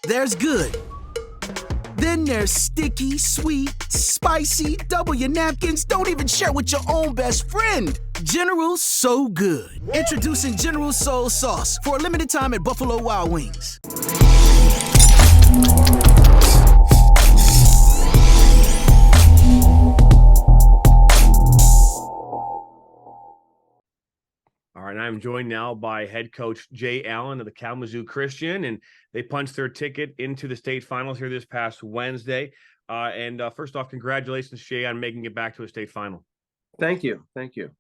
There's good. Then there's sticky, sweet, spicy, double your napkins, don't even share with your own best friend. General So Good. Introducing General Soul Sauce for a limited time at Buffalo Wild Wings. All right, I'm joined now by head coach Jay Allen of the Kalamazoo Christian, and they punched their ticket into the state finals here this past Wednesday. First off, congratulations, Jay, on making it back to a state final. Thank you. Thank you.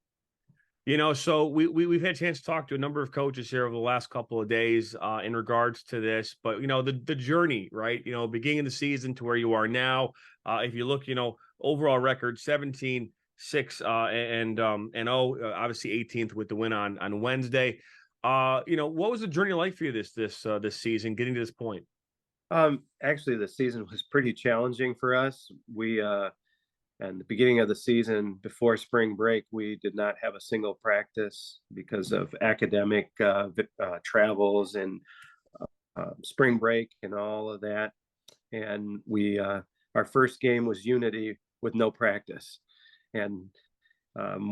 You know, so we've had a chance to talk to a number of coaches here over the last couple of days in regards to this, but you know, the journey, right? You know, beginning of the season to where you are now. If you look, you know, overall record 17-6 and 0, obviously 18th with the win on Wednesday. You know, what was the journey like for you this season, getting to this point? Actually, the season was pretty challenging for us. And the beginning of the season, before spring break, we did not have a single practice because of academic travels and spring break and all of that. And our first game was Unity with no practice. And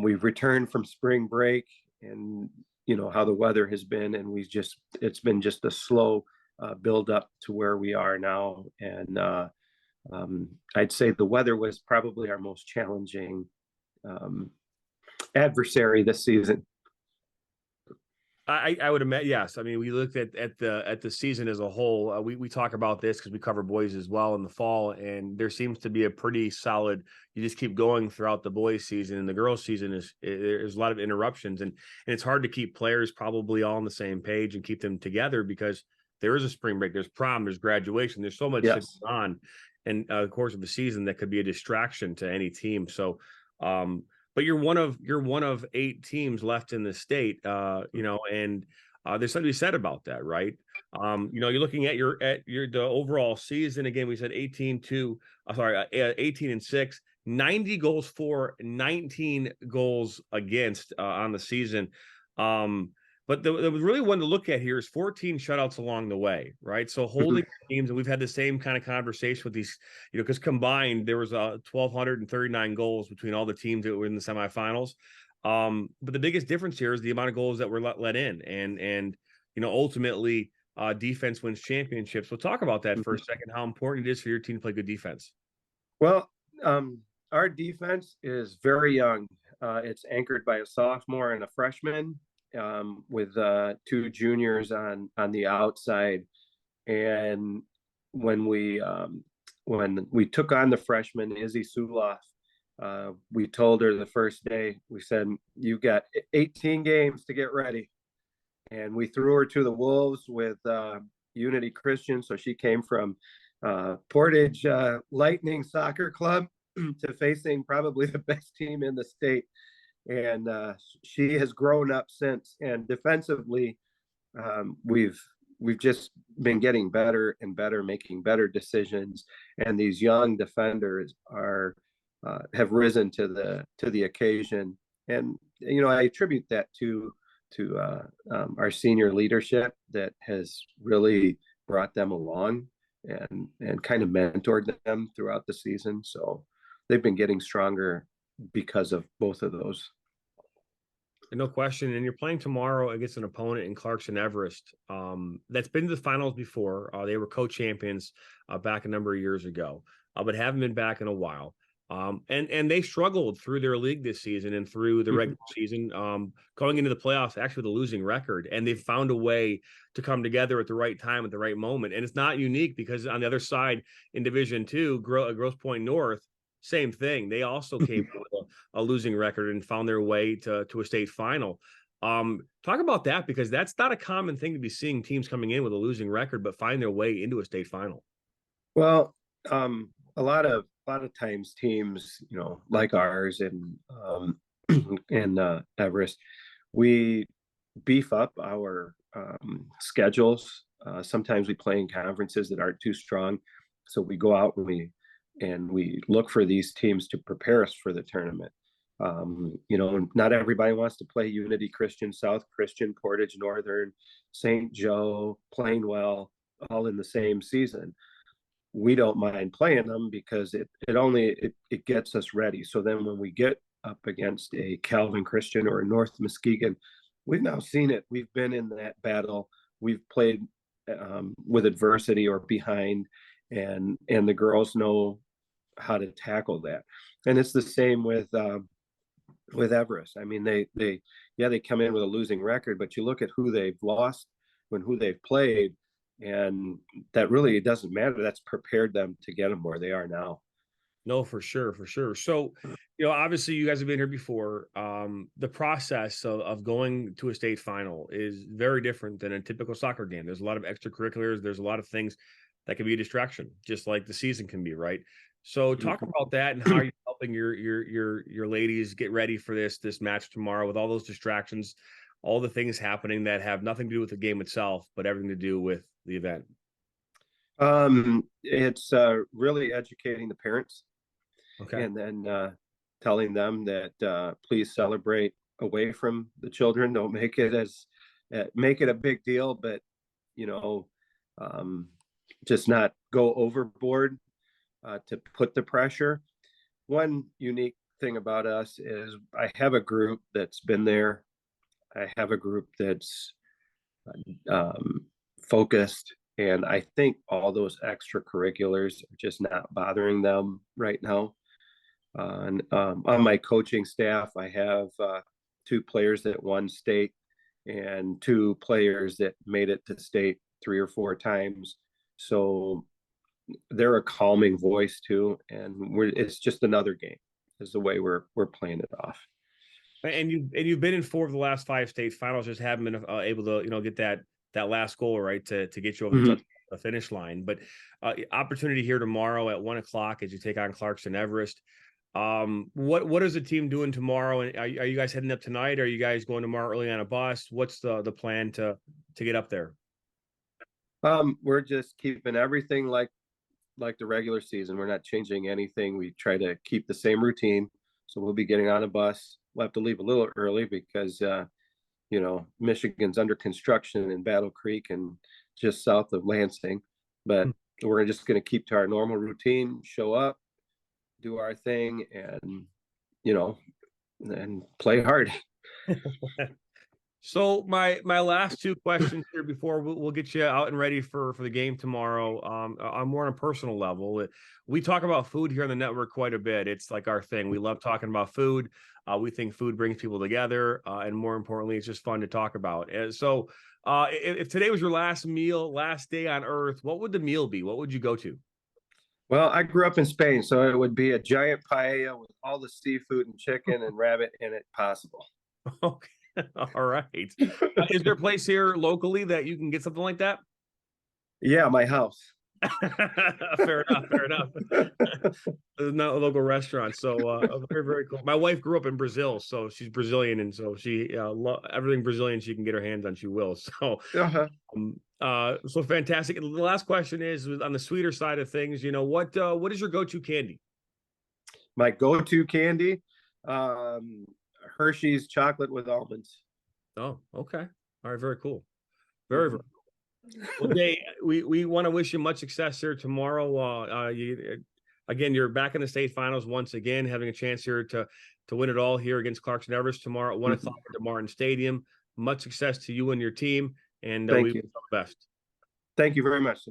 we've returned from spring break, and you know how the weather has been, and it's been just a slow build up to where we are now. And I'd say the weather was probably our most challenging adversary this season. I would imagine, yes. I mean, we looked at the season as a whole. We talk about this because we cover boys as well in the fall, and there seems to be a pretty solid. You just keep going throughout the boys' season, and the girls' season there's a lot of interruptions, and it's hard to keep players probably all on the same page and keep them together because there is a spring break, there's prom, there's graduation, there's so much Yes. going on in the course of the season that could be a distraction to any team. So, but you're one of 8 teams left in the state, you know, and there's something to be said about that, right? You know, you're looking at the overall season. Again, we said 18-6, 90 goals for, 19 goals against on the season. But the really one to look at here is 14 shutouts along the way, right? So holding teams, and we've had the same kind of conversation with these, you know, because combined there was 1,239 goals between all the teams that were in the semifinals. But the biggest difference here is the amount of goals that were let in, and you know, ultimately defense wins championships. So talk about that for a second, how important it is for your team to play good defense. Well, our defense is very young. It's anchored by a sophomore and a freshman, with 2 juniors on the outside. And when we took on the freshman Izzy Suloff, we told her the first day, we said, "You got 18 games to get ready." And we threw her to the wolves with Unity Christian. So she came from Portage Lightning Soccer Club to facing probably the best team in the state. And she has grown up since. And defensively, we've just been getting better and better, making better decisions. And these young defenders have risen to the occasion. And you know, I attribute that to our senior leadership that has really brought them along and kind of mentored them throughout the season. So they've been getting stronger because of both of those. No question. And you're playing tomorrow against an opponent in Clarkson Everest that's been to the finals before. They were co-champions back a number of years ago, but haven't been back in a while. And they struggled through their league this season and through the regular season, going into the playoffs, actually with a losing record. And they've found a way to come together at the right time, at the right moment. And it's not unique because on the other side in Division II, Grosse Pointe North, same thing. They also came with a losing record and found their way to a state final. Talk about that, because that's not a common thing to be seeing teams coming in with a losing record, but find their way into a state final. Well, a lot of times teams, you know, like ours and Everest, we beef up our schedules. Sometimes we play in conferences that aren't too strong, so we go out and we look for these teams to prepare us for the tournament. You know, not everybody wants to play Unity Christian, South Christian, Portage Northern, St. Joe, Plainwell, all in the same season, we don't mind playing them because it gets us ready. So then when we get up against a Calvin Christian or a North Muskegon, we've now seen it. We've been in that battle. We've played with adversity or behind, and the girls know how to tackle that. And it's the same with Everest. I mean, they come in with a losing record, but you look at who they've lost and who they've played, and that really doesn't matter. That's prepared them to get them where they are now. No, for sure, for sure. So, obviously you guys have been here before. The process of going to a state final is very different than a typical soccer game. There's a lot of extracurriculars. There's a lot of things that can be a distraction, just like the season can be, right? So talk about that and how you're helping your ladies get ready for this match tomorrow with all those distractions, all the things happening that have nothing to do with the game itself, but everything to do with the event. It's really educating the parents. Okay. And then telling them that please celebrate away from the children. Don't make it make it a big deal, but just not go overboard to put the pressure. One unique thing about us is I have a group that's been there. I have a group that's focused, and I think all those extracurriculars are just not bothering them right now. On my coaching staff, I have 2 players that won state and 2 players that made it to state 3 or 4 times. So they're a calming voice too, and it's just another game. Is the way we're playing it off. And you've been in 4 of the last 5 state finals, just haven't been able to get that last goal right to get you over the finish line. But opportunity here tomorrow at 1:00 as you take on Clarkston Everest. What is the team doing tomorrow? And are you guys heading up tonight? Are you guys going tomorrow early on a bus? What's the plan to get up there? We're just keeping everything like the regular season. We're not changing anything. We try to keep the same routine. So we'll be getting on a bus. We'll have to leave a little early because Michigan's under construction in Battle Creek and just south of Lansing. But we're just going to keep to our normal routine, show up, do our thing, and and play hard. So my last 2 questions here before we'll get you out and ready for the game tomorrow. On more on a personal level, we talk about food here on the network quite a bit. It's like our thing. We love talking about food. We think food brings people together, and more importantly, it's just fun to talk about. So if today was your last meal, last day on Earth, what would the meal be? What would you go to? Well, I grew up in Spain, so it would be a giant paella with all the seafood and chicken and rabbit in it possible. Okay. All right. Is there a place here locally that you can get something like that? Yeah, my house. Fair enough. There's not a local restaurant. So very, very cool. My wife grew up in Brazil, so she's Brazilian, and so she everything Brazilian she can get her hands on, she will. So so fantastic. The last question is on the sweeter side of things, what is your go-to candy? My go-to candy, Hershey's chocolate with almonds. Oh, okay. All right, very cool. Very, very cool. Well, Jay, we want to wish you much success here tomorrow. You're back in the state finals once again, having a chance here to win it all here against Clarkston Everest tomorrow at 1:00 at the Martin Stadium. Much success to you and your team, and we wish you the best. Thank you very much.